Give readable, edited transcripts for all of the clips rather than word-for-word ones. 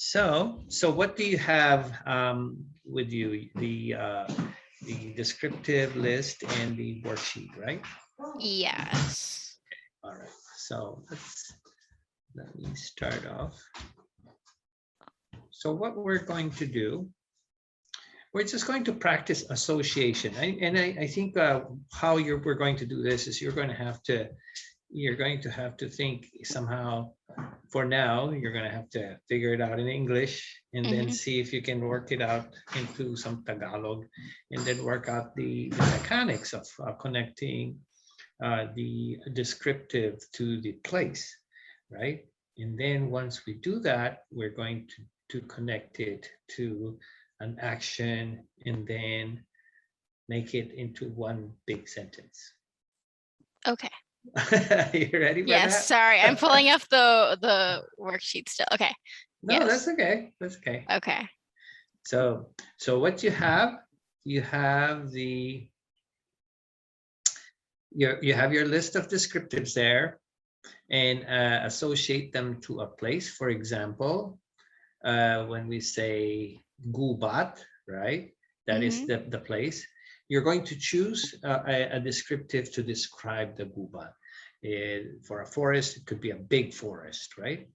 So what do you have with you? The descriptive list and the worksheet, right? Yes. All right. So let me start off. So what we're going to do, we're just going to practice association. I think how we're going to do this is you're going to have to think somehow. For now, you're going to have to figure it out in English and then see if you can work it out into some Tagalog and then work out the mechanics of connecting the descriptive to the place, right? And then once we do that, we're going to connect it to an action and then make it into one big sentence. Okay. You ready for Yes. that? Sorry, I'm pulling up the worksheet still. Okay. No, Yes. that's okay. That's okay. Okay. So what you have you have your list of descriptives there and associate them to a place. For example, when we say gubat, right? That is the place. You're going to choose a descriptive to describe the gubat. For a forest, it could be a big forest, right?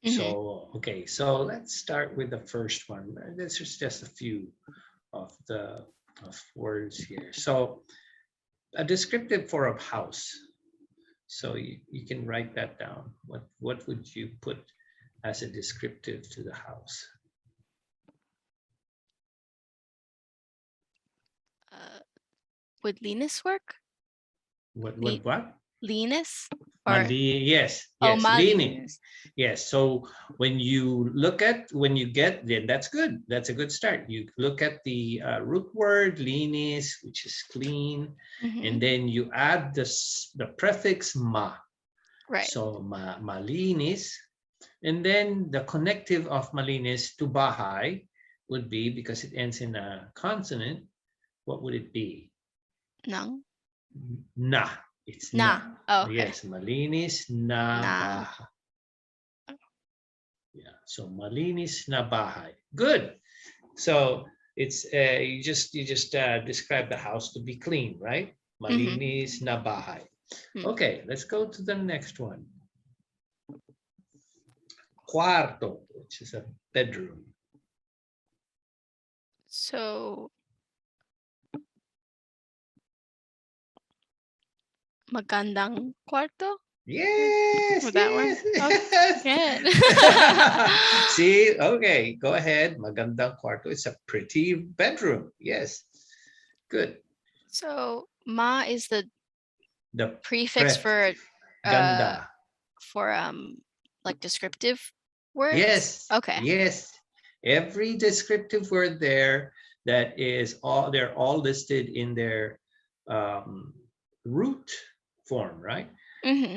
So, okay, so let's start with the first one. This is just a few of words here. So a descriptive for a house. So you can write that down. What would you put as a descriptive to the house? Would Linus work? What? Linus? Or Yes, oh, leaning. Linus. Yes. So when you get, then that's good. That's a good start. You look at the root word linis, which is clean, and then you add the prefix ma. Right. So malinis, and then the connective of malinis to bahay would be, because it ends in a consonant. What would it be? Nang. Na. It's na. na. Oh, okay. Yes, malinis na bahay. Yeah, so malinis na bahay. Good. So it's you just describe the house to be clean, right? Malinis na bahay. Okay, let's go to the next one. Cuarto, which is a bedroom. So magandang kwarto. Yes. That one. Okay. See, okay, go ahead. Magandang kwarto. It's a pretty bedroom. Yes. Good. So ma is the prefix for ganda. For like descriptive words. Yes. Okay. Yes. Every descriptive word there that is they're all listed in their root form, right?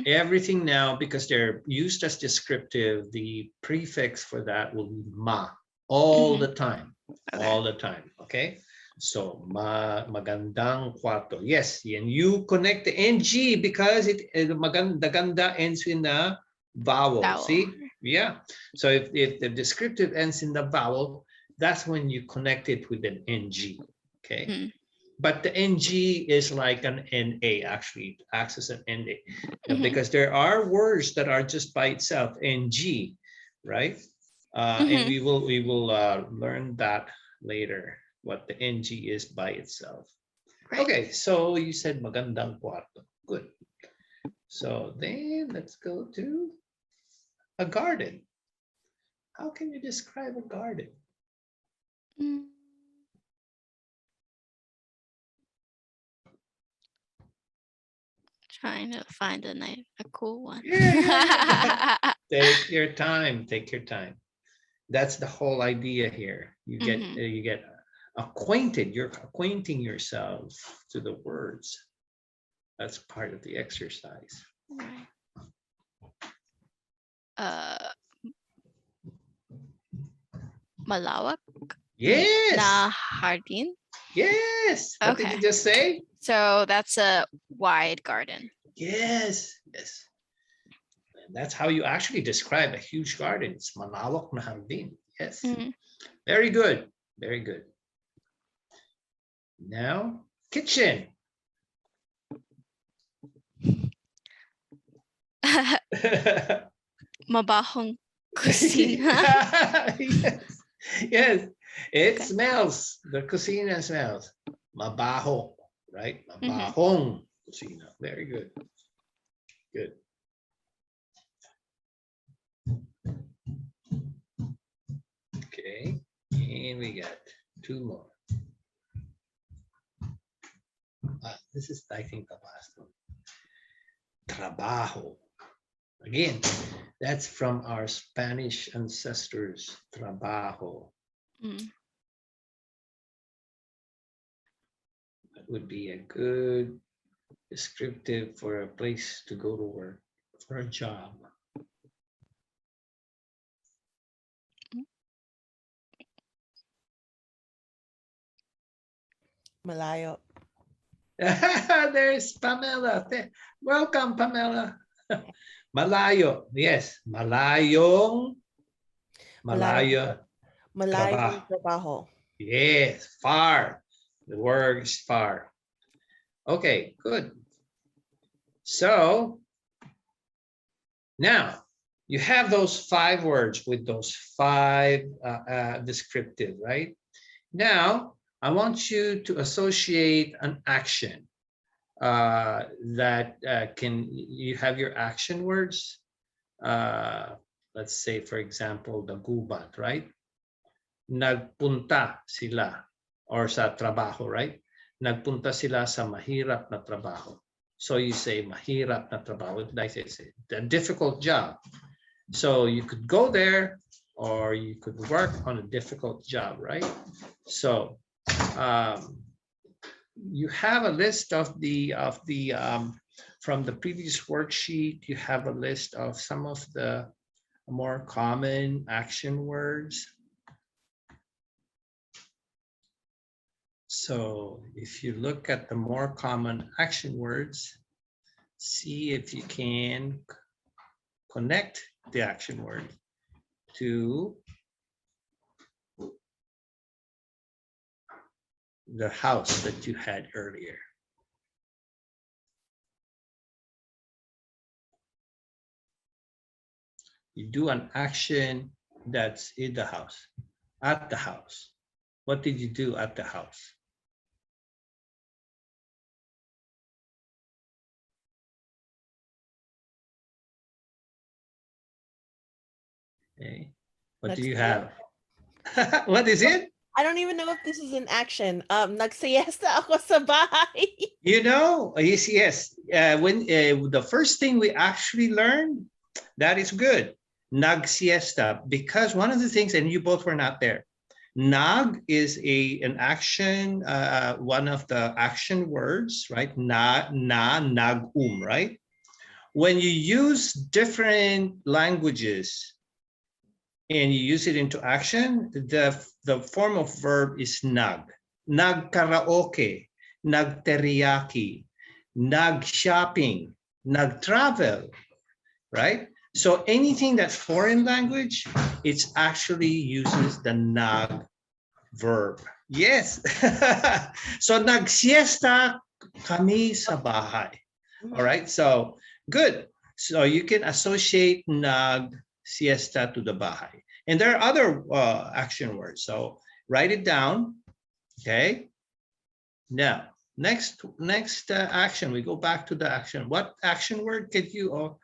Everything now, because they're used as descriptive, the prefix for that will be ma all the time. Okay. All the time. Okay. So magandang kwarto. Yes, and you connect the ng because the ganda ends in a vowel. See? Yeah. So if the descriptive ends in the vowel, that's when you connect it with an ng. Okay. But the ng is like an na, actually. It acts as an na, because there are words that are just by itself ng, right? And we will learn that later, what the ng is by itself. Right. Okay, so you said magandang kwarto. Good. So then let's go to a garden. How can you describe a garden? Trying to find a cool one. Yeah. Take your time. Take your time. That's the whole idea here. You get acquainted. You're acquainting yourself to the words. That's part of the exercise. Right. Malawak. Yes. Na hardin. Yes. What did you just say? So that's a wide garden. Yes. Yes. And that's how you actually describe a huge garden. It's malawak na hardin. Yes. Mm. Very good. Very good. Now, kitchen. Mabahong kusina. Yes. Yes. It Okay. smells. The kusina smells. Mabaho, right? Mhm. Mabahong kusina. Very good. Good. Okay. And we got two more. This is, I think, the last one. Trabajo. Again, that's from our Spanish ancestors. Trabajo. Mm. That would be a good descriptive for a place to go to work, for a job. Malayo. There's Pamela. Welcome, Pamela. Malayo. Yes. Malayo. Malayong Trabajo. trabaho. Yes. Far. The word is far. Okay, good. So now you have those 5 words with those 5 descriptive, right? Now I want you to associate an action that you have your action words. Let's say, for example, the gubat, right? Nagpunta sila or sa trabaho, right? Nagpunta sila sa mahirap na trabaho. So you say mahirap na trabaho, like I say, a difficult job. So you could go there or you could work on a difficult job, right? So you have a list of the from the previous worksheet. You have a list of some of the more common action words. So if you look at the more common action words, see if you can connect the action word to the house that you had earlier. You do an action that's in the house, at the house. What did you do at the house? Okay. What do you have? What is it? I don't even know if this is an action. Nagsiesta ako sa bahay. You know, yes. When the first thing we actually learned, that is good. Nagsiesta, because one of the things, and you both were not there. Nag is an action, one of the action words, right? Nagum, right? When you use different languages and you use it into action, the form of verb is nag. Nag-karaoke, nag-teriyaki, nag-shopping, nag-travel, right? So anything that's foreign language, it's actually uses the nag verb. Yes. So nag-siesta kami sa bahay. All right, so good. So you can associate nag-siesta to the bahay. And there are other action words. So write it down, okay? Now, next action, we go back to the action. What action word could you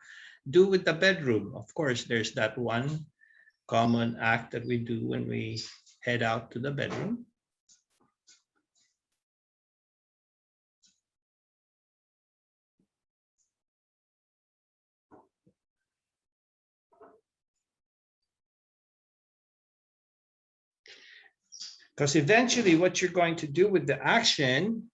do with the bedroom? Of course, there's that one common act that we do when we head out to the bedroom. Because eventually what you're going to do with the action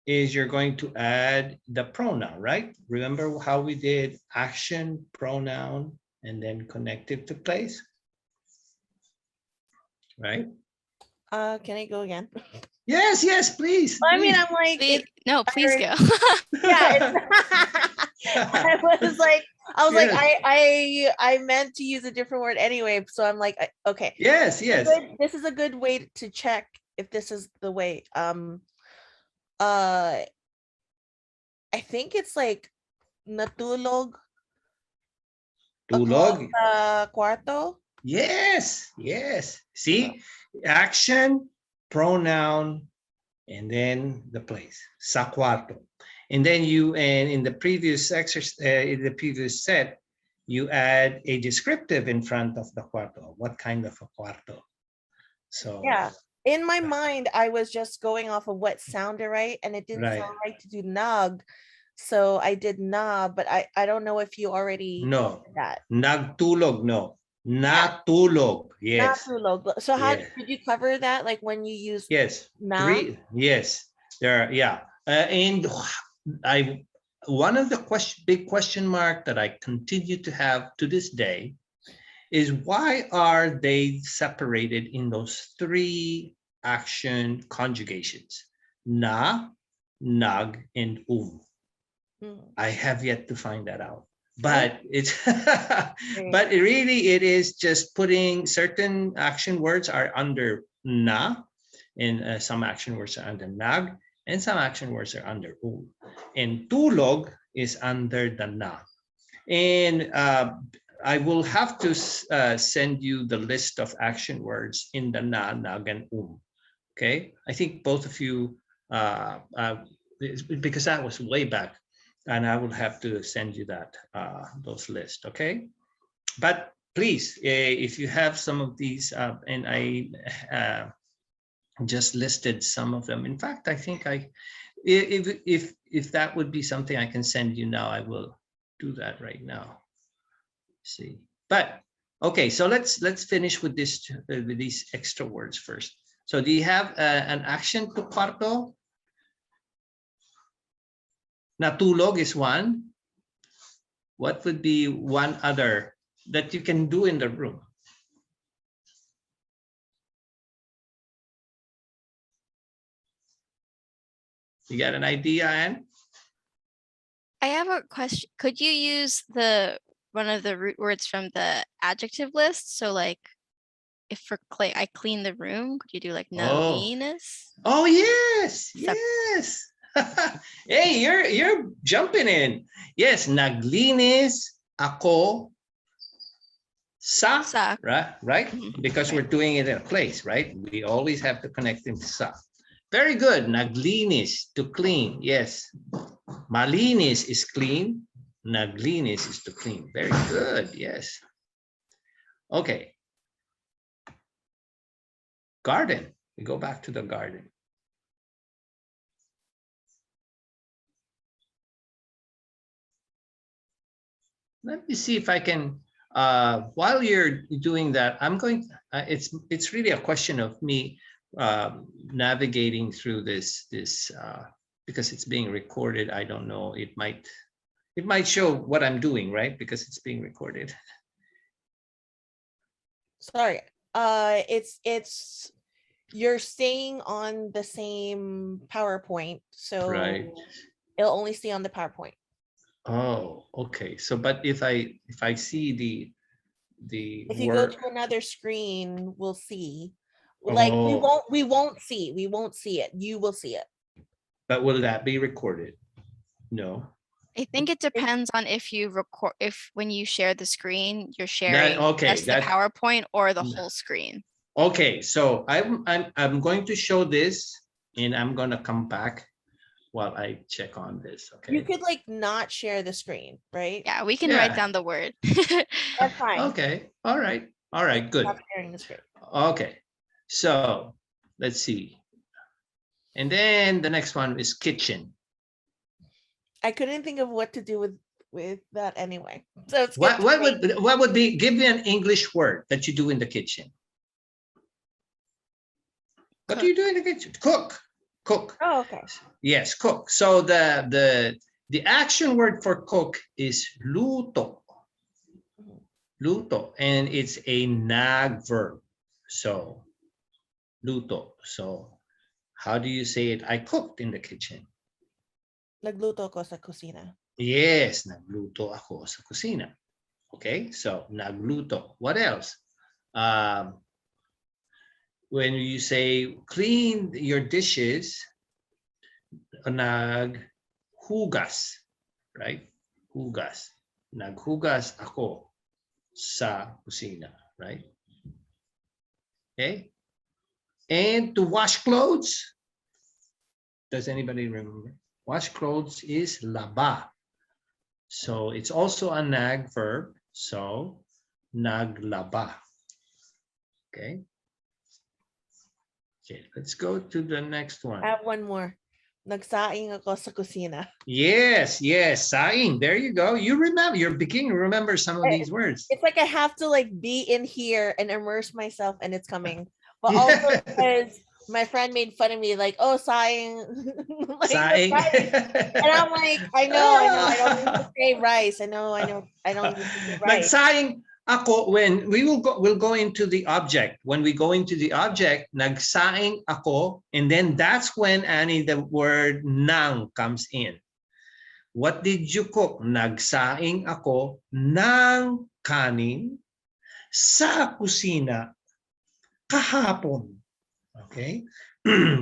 is you're going to add the pronoun, right? Remember how we did action, pronoun, and then connected to place, right? Can I go again? Yes, please. I mean, I'm like, No, please go. yeah. I was like, I was like, Yes. I meant to use a different word anyway. So I'm like, okay. Yes, yes. This is a good way to check if this is the way. I think it's like natulog ako Tulog. sa kwarto. Yes, yes. See, action, pronoun, and then the place. Sa kwarto. And then and in the previous exercise, in the previous set, you add a descriptive in front of the cuarto. What kind of a cuarto? So Yeah. In my mind, I was just going off of what sounded right, and it didn't right. sound right to do nug. So I did na, but I don't know if you already No. did that. Nagtulog, no. Yeah. Natulog. Yes. Natulog. So how Yes. did you cover that? Like when you use Yes. na? Yes. There. Yeah. And I one of the big question mark that I continue to have to this day is why are they separated in those three action conjugations? Na, nag, and I have yet to find that out. But it's but it is just putting certain action words are under na, and some action words are under nag, and some action words are under and tulog is under the na. And I will have to send you the list of action words in the na, nag, and Okay, I think both of you, because that was way back, and I will have to send you that those lists. Okay, but please, if you have some of these, and I just listed some of them. In fact, I think if that would be something I can send you now, I will do that right now. See, but okay, so let's finish with this with these extra words first. So do you have an action to kwarto? Natulog is one. What would be one other that you can do in the room? You got an idea, Anne? I have a question. Could you use one of the root words from the adjective list? So like if for I clean the room, could you do like nalinis? Oh yes, yes. Hey, you're jumping in. Yes, naglinis ako sa, right? Because we're doing it in a place, right? We always have to connect into sa. Very good. Naglinis, to clean. Yes. Malinis is clean. Naglinis is to clean. Very good. Yes. Okay. Garden. We go back to the garden. Let me see if I can, while you're doing that, I'm going, it's really a question of me navigating through this, because it's being recorded. I don't know, it might show what I'm doing, right? Because it's being recorded. Sorry, it's you're staying on the same PowerPoint, so right. It'll only stay on the PowerPoint. Oh, okay. So, but if I see if you go to another screen, we'll see. Like we won't see it. You will see it. But will that be recorded? No. I think it depends on if you record, when you share the screen, you're sharing just the PowerPoint or the whole screen. Okay, so I'm going to show this, and I'm gonna come back while I check on this. Okay. You could like not share the screen, right? Yeah, we can write down the word. That's fine. Okay. All right. All right. Good. Stop sharing the screen. Okay. So let's see. And then the next one is kitchen. I couldn't think of what to do with that anyway. So it's what would be, give me an English word that you do in the kitchen. What do you do in the kitchen? Cook. Cook. Oh, okay. Yes, cook. So the action word for cook is luto. Luto, and it's a nag verb. So luto. So how do you say it? I cooked in the kitchen. Nagluto ako sa kusina. Yes, nagluto ako sa kusina. Okay, so nagluto. What else? When you say clean your dishes, naghugas, right? Hugas. Naghugas ako sa kusina, right? Okay. And to wash clothes, does anybody remember? Wash clothes is laba. So it's also a nag verb. So naglaba. Okay. Okay, let's go to the next one. I have one more. Nagsaing ako sa kusina. Yes, yes, saing. There you go. You remember, you're beginning to remember some of these words. It's like I have to like be in here and immerse myself and it's coming. But also because my friend made fun of me, like, oh, sighing. Like, Saing. and I'm like, I know, I don't need to say rice. I know, I don't need to say rice. Nagsaing ako when we'll go into the object. When we go into the object, nagsaing ako, and then that's when, Annie, the word nang comes in. What did you cook? Nagsaing ako ng kanin sa kusina kahapon. Okay,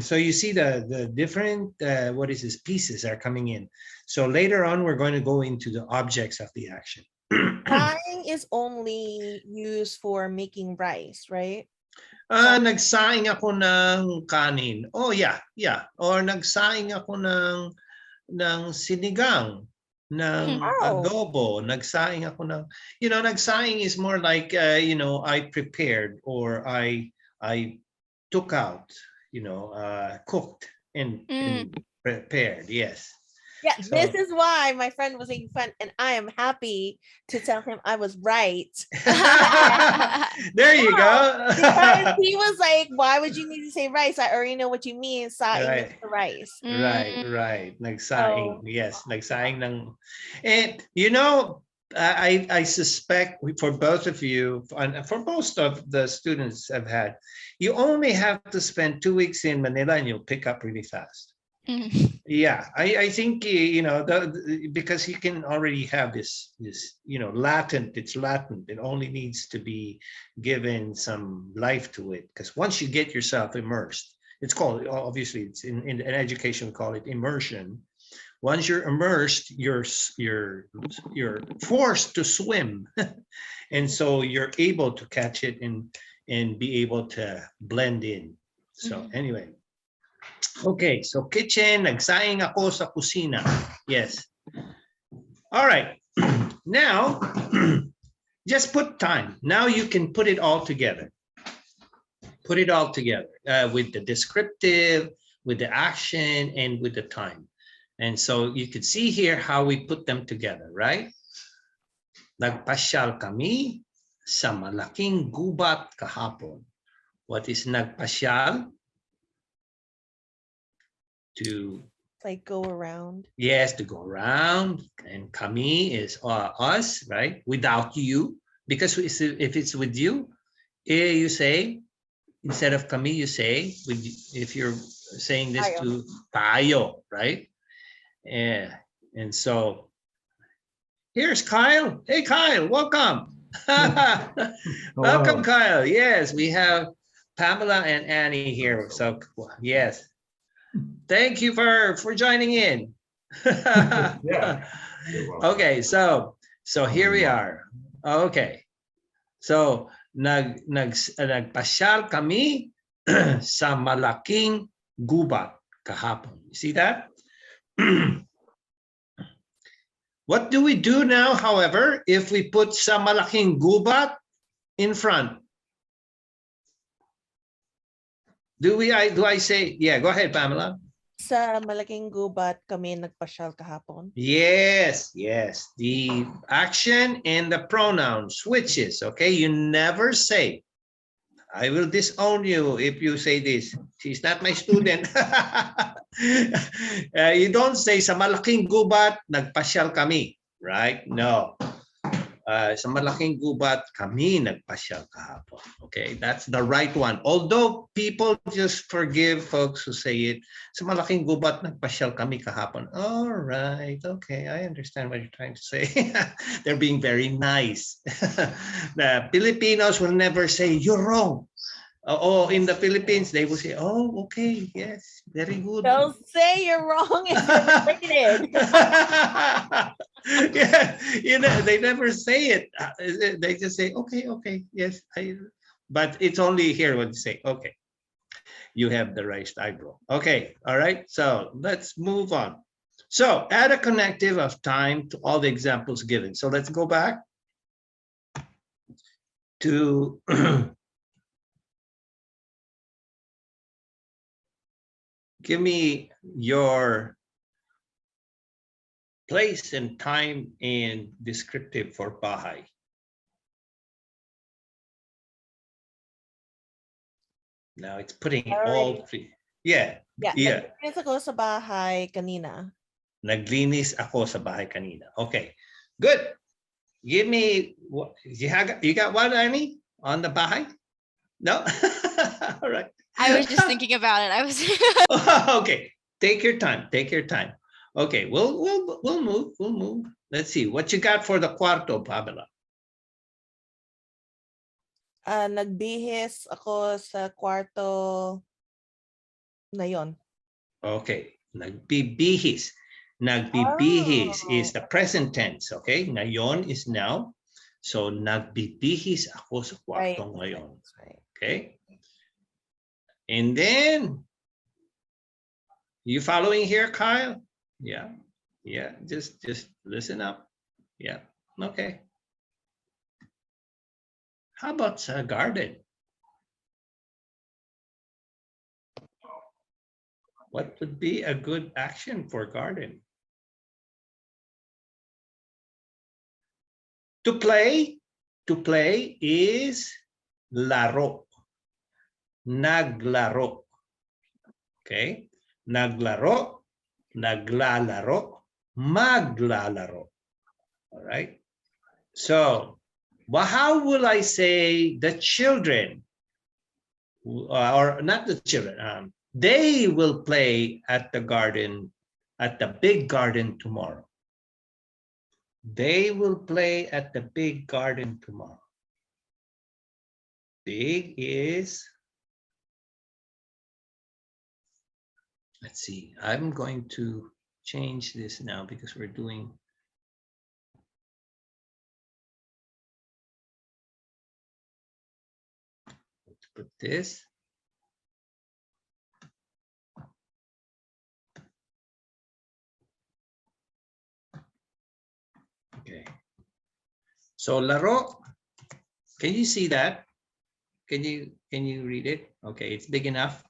so you see the different what is this, pieces are coming in. So later on we're going to go into the objects of the action. Saing is only used for making rice, right? Nagsaing ako ng kanin. Oh yeah. Or nagsaing ako ng sinigang, ng adobo. Nagsaing ako ng, nagsaing is more like I prepared or I took out, cooked and prepared. Yes. Yeah, so, this is why my friend was making fun, and I am happy to tell him I was right. There you go. Because he was like, why would you need to say rice? I already know what you mean. Saing right. is the rice. Right. Nagsaing. Yes, nagsaing ng. And I suspect for both of you, and for most of the students I've had, you only have to spend 2 weeks in Manila and you'll pick up really fast. Yeah, I think because you can already have this latent. It's latent. It only needs to be given some life to it. Because once you get yourself immersed, it's called, obviously, it's in education we call it immersion. Once you're immersed, you're forced to swim, and so you're able to catch it and be able to blend in. So anyway. Okay, so kitchen, nagsaing ako sa kusina. Yes. All right. Now, just put time. Now you can put it all together. Put it all together with the descriptive, with the action, and with the time. And so you can see here how we put them together, right? Nagpasyal kami sa malaking gubat kahapon. What is nagpasyal? To like go around. Yes, to go around. And kami is us, right? Without you, because if it's with you, you say, instead of kami, you say, if you're saying this tayo. To tayo, right? Yeah. And so here's Kyle. Hey, Kyle, welcome. Welcome, Kyle. Yes, we have Pamela and Annie here. So yes. Thank you for joining in. Yeah. Okay, so here we are. Okay. So nagpasyal kami sa malaking gubat kahapon. You see that? What do we do now, however, if we put sa malaking gubat in front? Do I say, yeah, go ahead, Pamela. Sa malaking gubat kami nagpasyal kahapon. Yes. The action and the pronoun switches, okay? You never say, I will disown you if you say this. She's not my student. You don't say, sa malaking gubat nagpasyal kami, right? No. Sa malaking gubat, kami nagpasyal kahapon. Okay, that's the right one. Although people just forgive folks who say it, sa malaking gubat, nagpasyal kami kahapon. All right, okay, I understand what you're trying to say. They're being very nice. The Filipinos will never say, you're wrong. Oh, in the Philippines, they will say, oh, okay, yes, very good. Don't say you're wrong if you're related. Yeah, they never say it. They just say, okay, okay, yes. But it's only here when they say, okay, you have the raised eyebrow. Okay, all right, so let's move on. So add a connective of time to all the examples given. So let's go back to give me your place and time and descriptive for bahay. Now it's putting all three. Yeah. Yeah. Naglinis ako sa bahay kanina. Naglinis ako sa bahay kanina. Okay. Good. Give me, you got one, Annie, on the bahay? No? All right. I was just thinking about it. I was Okay. Take your time. Take your time. Okay, we'll move. We'll move. Let's see what you got for the cuarto, Pamela. Nagbihis ako sa kwarto na yon. Okay, nagbibihis. Nagbibihis is the present tense. Okay, ngayon is now. So nagbibihis ako sa kwarto ngayon. Okay, and then you following here, Kyle? Yeah, just listen up. Yeah, okay. How about a garden? What would be a good action for garden? To play is laro. Naglaro. Okay, naglaro, naglalaro, maglalaro. All right. So, how will I say the children, or not the children, they will play at the garden, at the big garden tomorrow. They will play at the big garden tomorrow. Big is, let's see, I'm going to change this now because we're doing, let's put this. Okay. So laro, can you see that? Can you read it? Okay, it's big enough.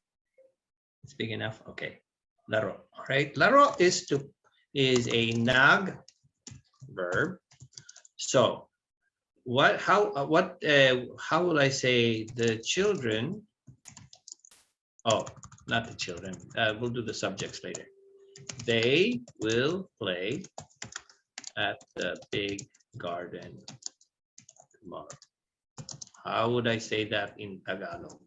It's big enough. Okay. Laro. All right. Laro is a nag verb. So how will I say the children? Oh, not the children. We'll do the subjects later. They will play at the big garden tomorrow. How would I say that in Tagalog?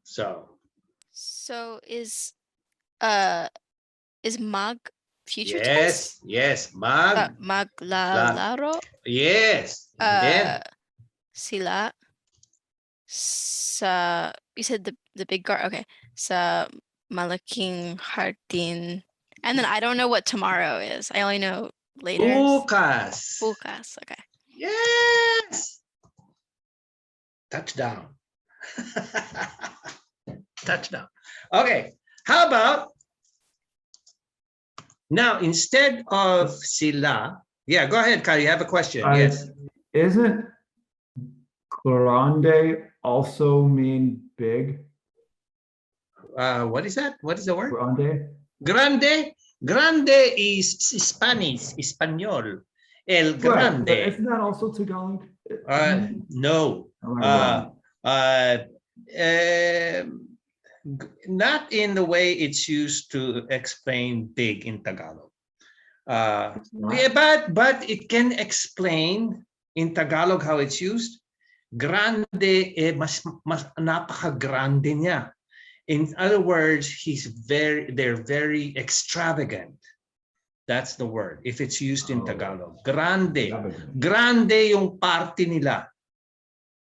So is mag future tense? Yes, maglalaro. Yes. And then sila sa, you said the big garden. Okay. Sa malaking hardin. And then I don't know what tomorrow is. I only know later. Bukas. Okay. Yes. Touchdown. Touchdown. Okay. How about now instead of sila? Yeah, go ahead, Kyle. You have a question. Yes. Isn't grande also mean big? What is that? What is the word? Grande. Grande. Grande is Spanish, Espanol. El grande. Right, isn't that also Tagalog? No. Not in the way it's used to explain big in Tagalog. But it can explain in Tagalog how it's used. Grande, mas napaka-grande niya. In other words, they're very extravagant. That's the word, if it's used in Tagalog. Grande. Grande yung party nila.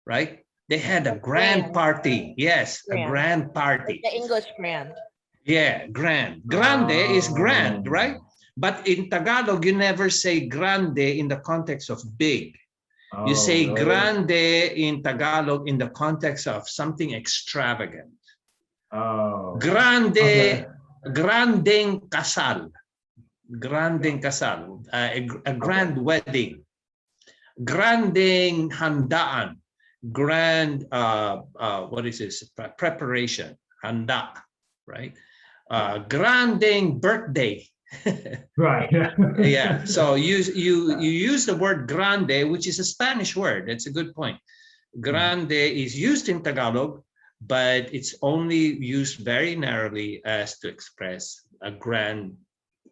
Right? They had a grand party. Yes, a grand party. Like the English grand. Yeah, grand. Grande is grand, right? But in Tagalog, you never say grande in the context of big. You say grande in Tagalog in the context of something extravagant. Grande, grandeng kasal. Grandeng kasal. A grand wedding. Grandeng handaan. Grand, what is this? Preparation. Handa, right? Grandeng birthday. Right. Yeah. So you use the word grande, which is a Spanish word. That's a good point. Grande is used in Tagalog, but it's only used very narrowly as to express a grand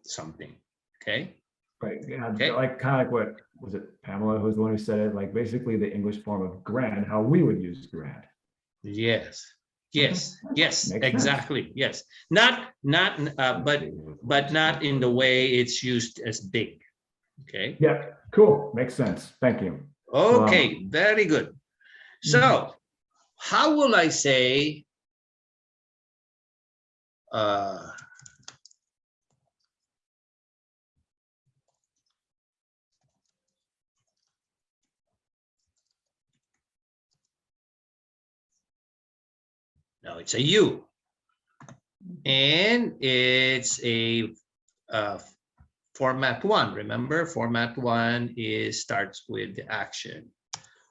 something. Okay. Right. Yeah. Okay. Like kind of like what was it? Pamela, who's the one who said it? Like basically the English form of grand, how we would use grand. Yes. Yes. Yes. Makes Exactly. sense. Yes. Not but not in the way it's used as big. Okay. Yeah. Cool. Makes sense. Thank you. Okay. Very good. So, how will I say? No, it's a U. And it's a format 1. Remember, format 1 starts with the action.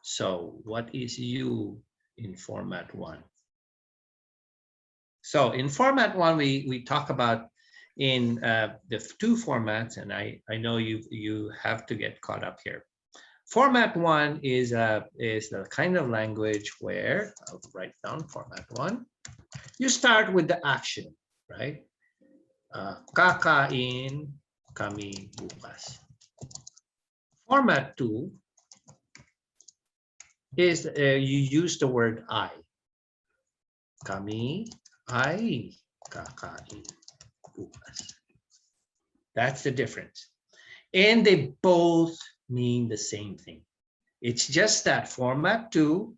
So what is U in format 1? So in format 1, we talk about in the 2 formats, and I know you have to get caught up here. Format 1 is the kind of language where, I'll write down format 1. You start with the action, right? Kakain kami bukas. Format 2 is you use the word I. Kami ay kakain bukas. That's the difference. And they both mean the same thing. It's just that format 2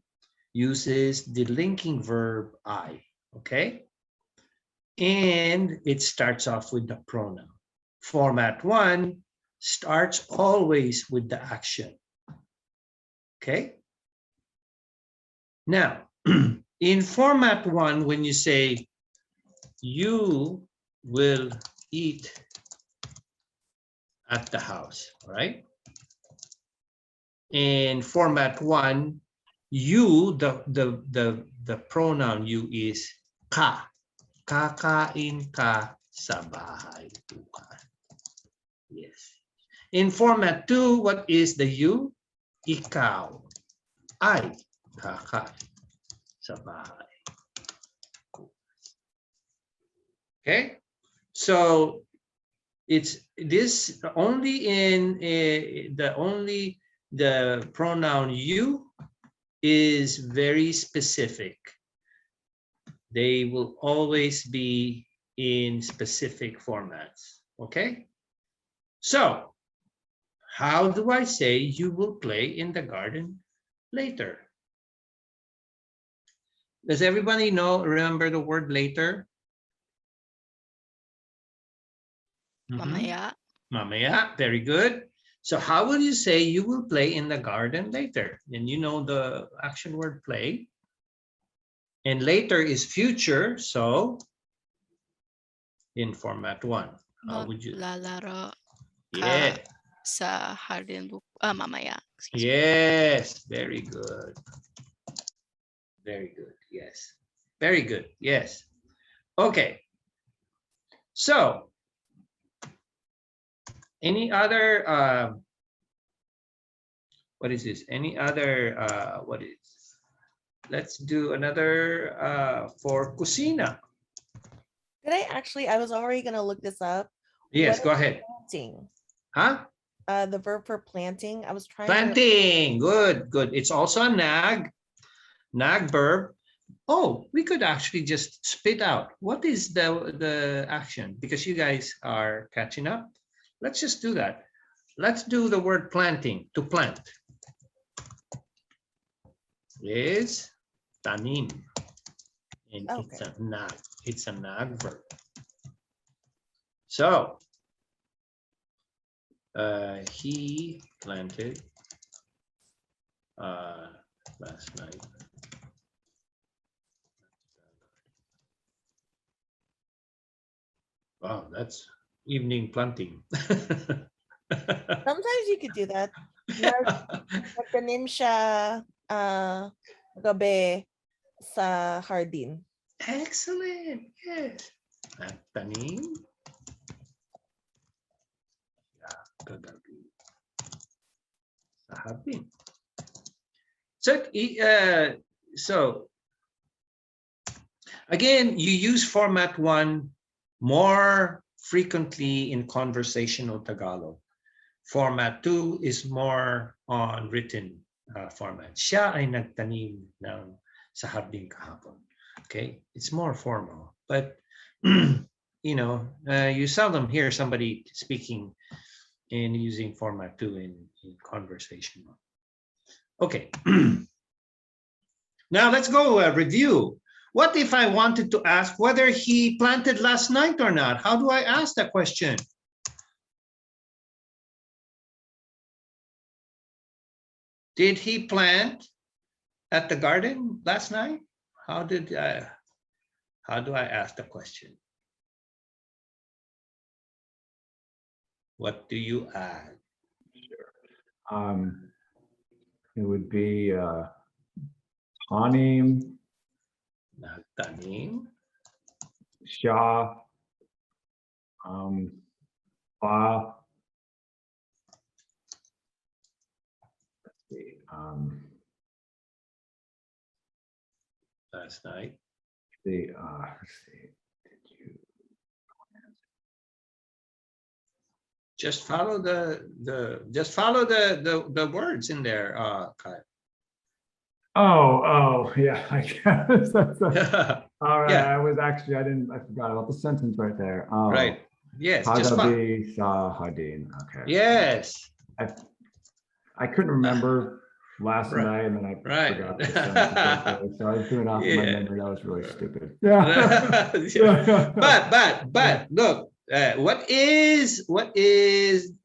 uses the linking verb I, okay? And it starts off with the pronoun. Format 1 starts always with the action, okay? Now, in format 1, when you say, you will eat at the house, right? In format 1, you, the pronoun you is ka. Kakain ka sa bahay bukas. Yes. In format 2, what is the you? Ikaw ay kakain sa bahay. Okay? So it's this only in the pronoun you is very specific. They will always be in specific formats. Okay? So how do I say you will play in the garden later? Does everybody remember the word later? Mamaya. Mamaya, very good. So how will you say you will play in the garden later? And you know the action word play. And later is future, so in format 1, how would you? Lalaro Yeah. sa hardin mamaya. Yes, very good. Very good, yes. Very good, yes. Okay. So, any other, what is this? Any other, what is, let's do another for kusina. Did I was already going to look this up. Yes, What go is ahead. planting? Huh? The verb for planting. I was trying planting. Good, good. It's also a nag verb. Oh, we could actually just spit out what is the action, because you guys are catching up. Let's just do that. Let's do the word planting. To plant is tanim, and it's a nag. It's a nag verb. So he planted last night. Wow, that's evening planting. Sometimes you could do that. Nagtanim siya gabi sa hardin. Excellent. Yes. Nagtanim kagabi sa hardin. So again, you use format 1 more frequently in conversational Tagalog. Format 2 is more on written format. Siya ay nagtanim ng sa hardin kahapon. Okay, it's more formal, but you know, you seldom hear somebody speaking and using format 2 in conversational. Okay, now let's go review. What if I wanted to ask whether he planted last night or not? How do I ask that question? Did he plant at the garden last night? How do I ask the question? What do you add? It would be tanim, Nagtanim siya, pa, let's see, last night. Let's see, did you Just follow the words in there, Kai. Oh, yeah, I guess. All right, Yeah. I forgot about the sentence right there. Right. Yes. Just Kagabi sa hardin. Okay. Yes. I couldn't remember last Right. night, and then I Right. forgot the sentence right there. So I was doing it off of my Yeah. memory. That was really stupid. Yeah. But look, what is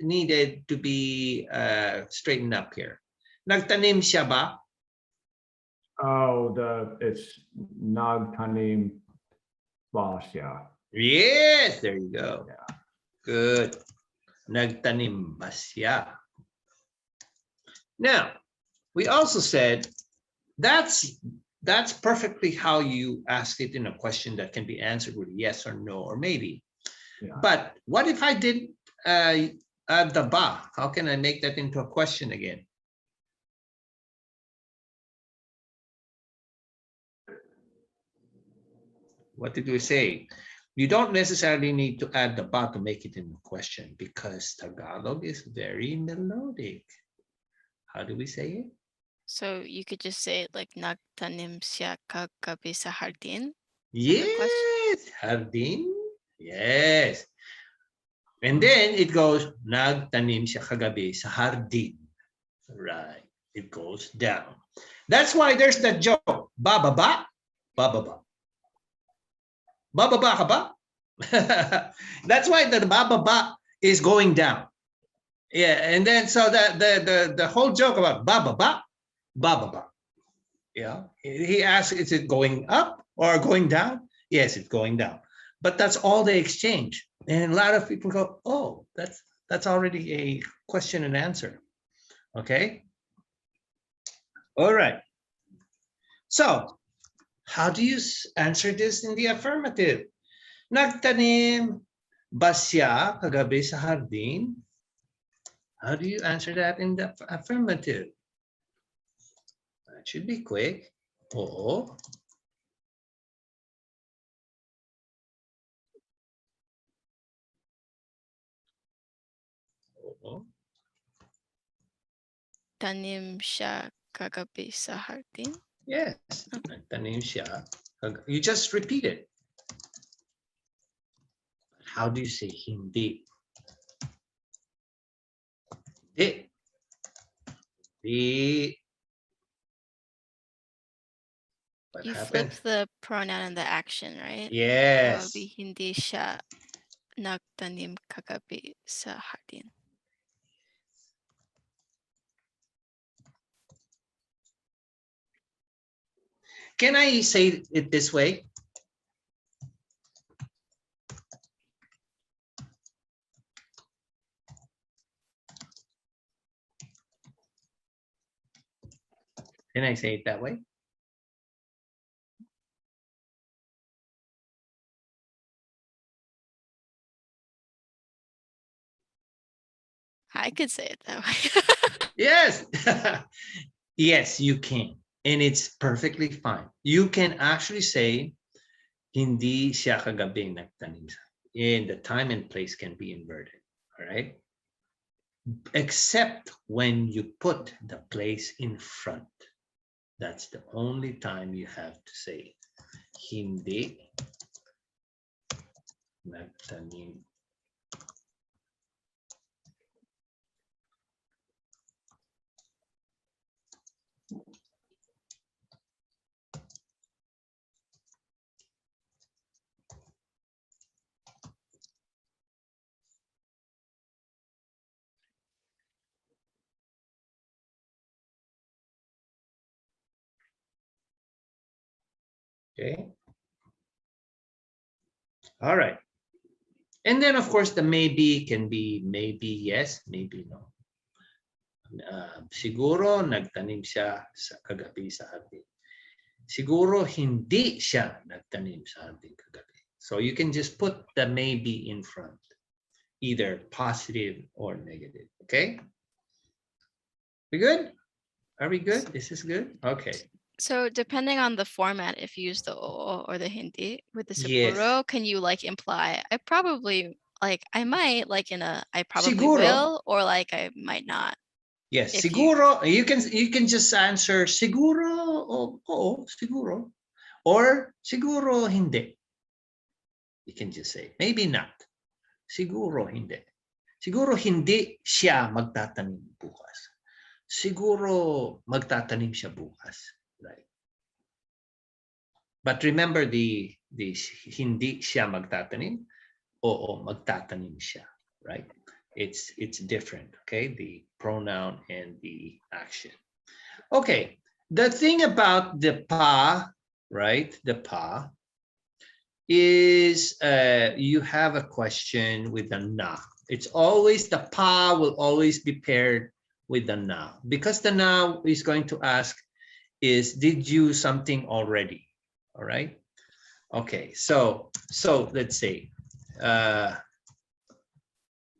needed to be straightened up here? Nagtanim siya ba? Oh, it's nagtanim ba siya. Yes, there you go. Yeah. Good. Nagtanim ba siya? Now, we also said that's perfectly how you ask it in a question that can be answered with yes or no or maybe. Yeah. But what if I did add the ba? How can I make that into a question again? What did we say? You don't necessarily need to add the ba to make it into a question, because Tagalog is very melodic. How do we say it? So you could just say it like nagtanim siya kagabi sa hardin. Yes, hardin. Yes. And then it goes nagtanim siya kagabi sa hardin. Right. It goes down. That's why there's that joke. Bababa, bababa. Bababa ka ba? That's why the bababa is going down. Yeah, and then so the whole joke about bababa, bababa. Yeah, he asks, is it going up or going down? Yes, it's going down. But that's all they exchange. And a lot of people go, oh, that's already a question and answer. Okay. All right. So how do you answer this in the affirmative? Nagtanim ba siya kagabi sa hardin? How do you answer that in the affirmative? That should be quick. Oo. Oo. Tanim siya kagabi sa hardin. Yes. Nagtanim siya. You just repeat it. How do you say hindi? Hindi. Hindi. What You happened? flip the pronoun and the action, right? Yes. So, hindi siya nagtanim kagabi sa hardin. Can I say it this way? Can I say it that way? I could say it that way. Yes. Yes, you can. And it's perfectly fine. You can actually say, hindi siya kagabi nagtanim sa. And the time and place can be inverted. All right. Except when you put the place in front. That's the only time you have to say, hindi nagtanim. Okay. All right. And then, of course, the maybe can be maybe yes, maybe no. Siguro nagtanim siya sa kagabi sa hardin. Siguro hindi siya nagtanim sa hardin kagabi. So you can just put the maybe in front, either positive or negative. Okay? We good? Are we good? This is good? Okay. So depending on the format, if you use the oo or the hindi with the Yes. siguro, can you like imply I probably I might like in a I probably Siguro. will or like I might not. Yes, If siguro. You can just answer siguro oo, siguro. Or siguro hindi. You can just say maybe not. Siguro hindi. Siguro hindi siya magtatanim bukas. Siguro magtatanim siya bukas. Right. But remember the hindi siya magtatanim, oo magtatanim siya, right? It's different, okay? The pronoun and the action. Okay, the thing about the pa, right? The pa is you have a question with the na. It's always the pa will always be paired with the na, because the na is going to ask is did you something already? All right. Okay, so let's say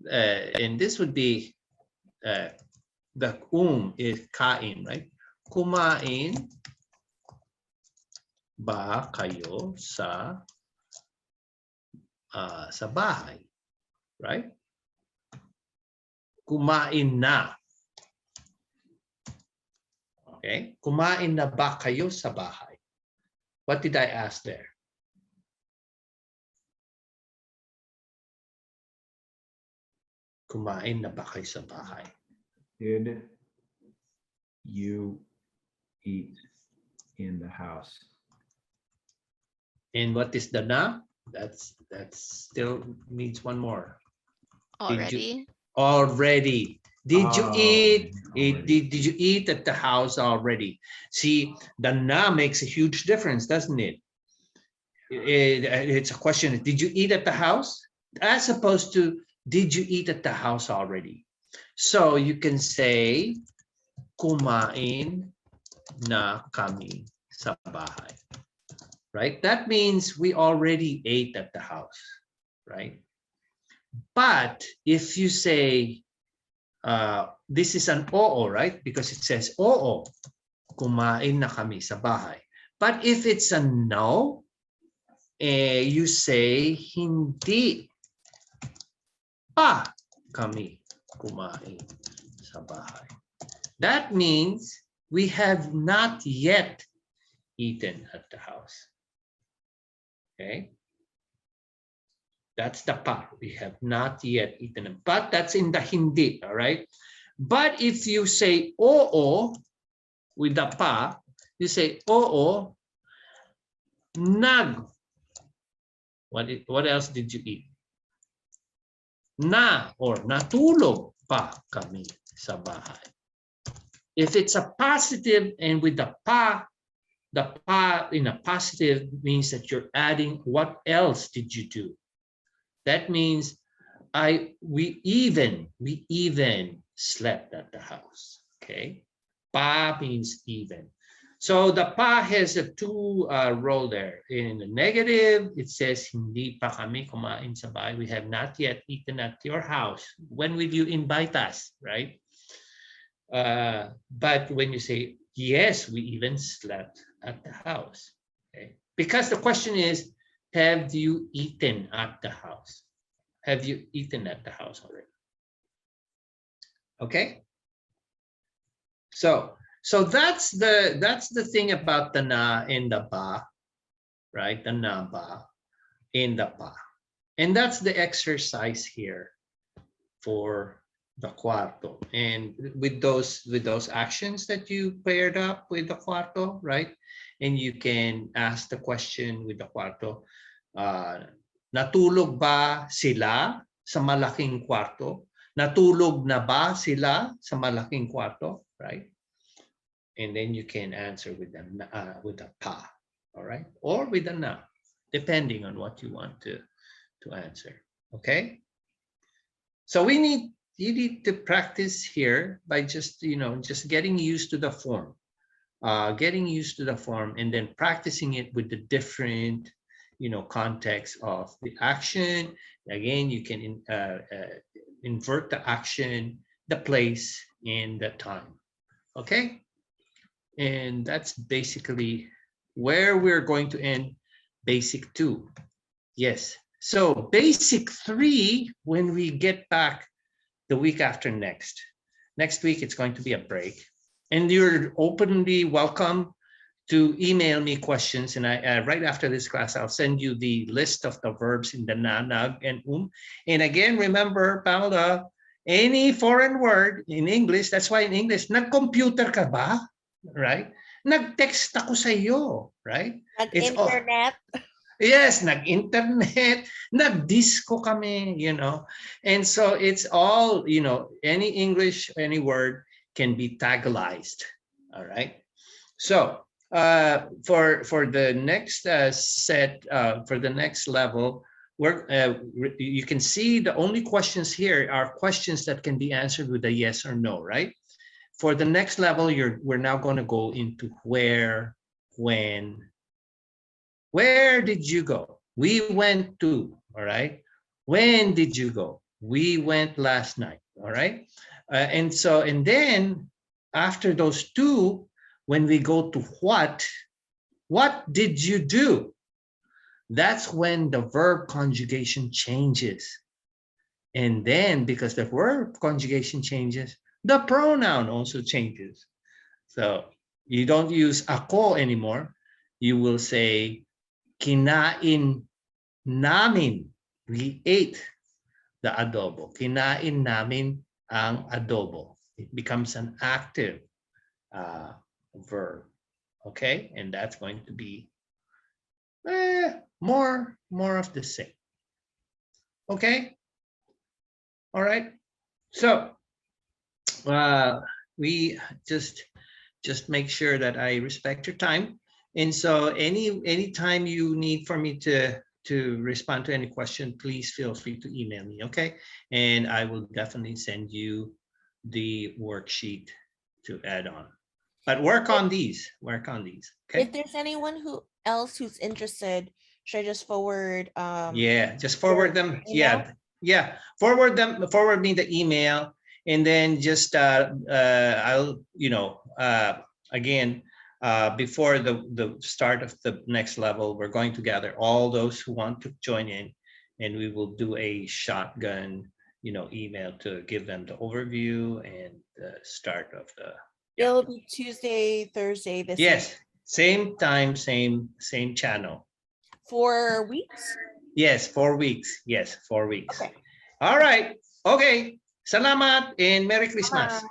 and this would be the is kain, right? Kumain ba kayo sa bahay, right? Kumain na. Okay, kumain na ba kayo sa bahay? What did I ask there? Kumain na ba kayo sa bahay? Did you eat in the house? And what is the na? That still needs one more. already. Already. Did you eat? Already. Did you eat at the house already? See, the na makes a huge difference, doesn't it? It's a question. Did you eat at the house? As opposed to, did you eat at the house already? So you can say, kumain na kami sa bahay. Right? That means we already ate at the house, right? But if you say, this is an oo, right? Because it says oo, kumain na kami sa bahay. But if it's a no, you say hindi pa kami kumain sa bahay. That means we have not yet eaten at the house. Okay? That's the pa. We have not yet eaten. But that's in the hindi, all right? But if you say oo with the pa, you say oo, nag. What else did you eat? Na or natulog pa kami sa bahay. If it's a positive and with the pa in a positive means that you're adding what else did you do? That means we even slept at the house. Okay, pa means even. So the pa has a two role there. In the negative, it says hindi pa kami kumain sa bahay. We have not yet eaten at your house. When will you invite us, right? But when you say yes, we even slept at the house. Okay, because the question is, have you eaten at the house? Have you eaten at the house already? Okay. So that's the thing about the na and the ba, right? The na ba and the pa. And that's the exercise here for the cuarto. And with those actions that you paired up with the cuarto, right? And you can ask the question with the cuarto, natulog ba sila sa malaking kwarto? Natulog na ba sila sa malaking kwarto? Right? And then you can answer with the pa, all right? Or with the na, depending on what you want to answer, okay? So you need to practice here by just getting used to the form, and then practicing it with the different context of the action. Again, you can invert the action, the place, and the time. Okay, and that's basically where we're going to end basic 2. Yes, so basic 3, when we get back the week after next week, it's going to be a break, and you're openly welcome to email me questions, and I right after this class I'll send you the list of the verbs in the na, nag, and And again, remember, Paula, any foreign word in English, that's why in English, nag-computer ka ba? Right? Nag-text ako sa iyo, right? Nag-internet. Yes, nag-internet, nag-disco kami, And so it's all, any English, any word can be tagalized, all right? So for the next set, for the next level, you can see the only questions here are questions that can be answered with a yes or no, right? For the next level, we're now going to go into where, when. Where did you go? We went to, all right? When did you go? We went last night, all right? And then after those two, when we go to what did you do? That's when the verb conjugation changes. And then because the verb conjugation changes, the pronoun also changes. So you don't use ako anymore. You will say, kinain namin. We ate the adobo. Kinain namin ang adobo. It becomes an active verb. Okay, and that's going to be more of the same. Okay, all right. So we just make sure that I respect your time. And so any time you need for me to respond to any question, please feel free to email me, okay? And I will definitely send you the worksheet to add on. But work on these, okay? If there's anyone else who's interested, should I just forward yeah, just forward them. Email? Yeah. Forward me the email, and then just I'll again, before the start of the next level, we're going to gather all those who want to join in, and we will do a shotgun email to give them the overview and the start of the. It'll be Tuesday, Thursday this week. Yes, same time, same channel. 4 weeks? Yes, 4 weeks. Yes, 4 weeks. Okay. All right. Okay. Salamat and Merry Christmas.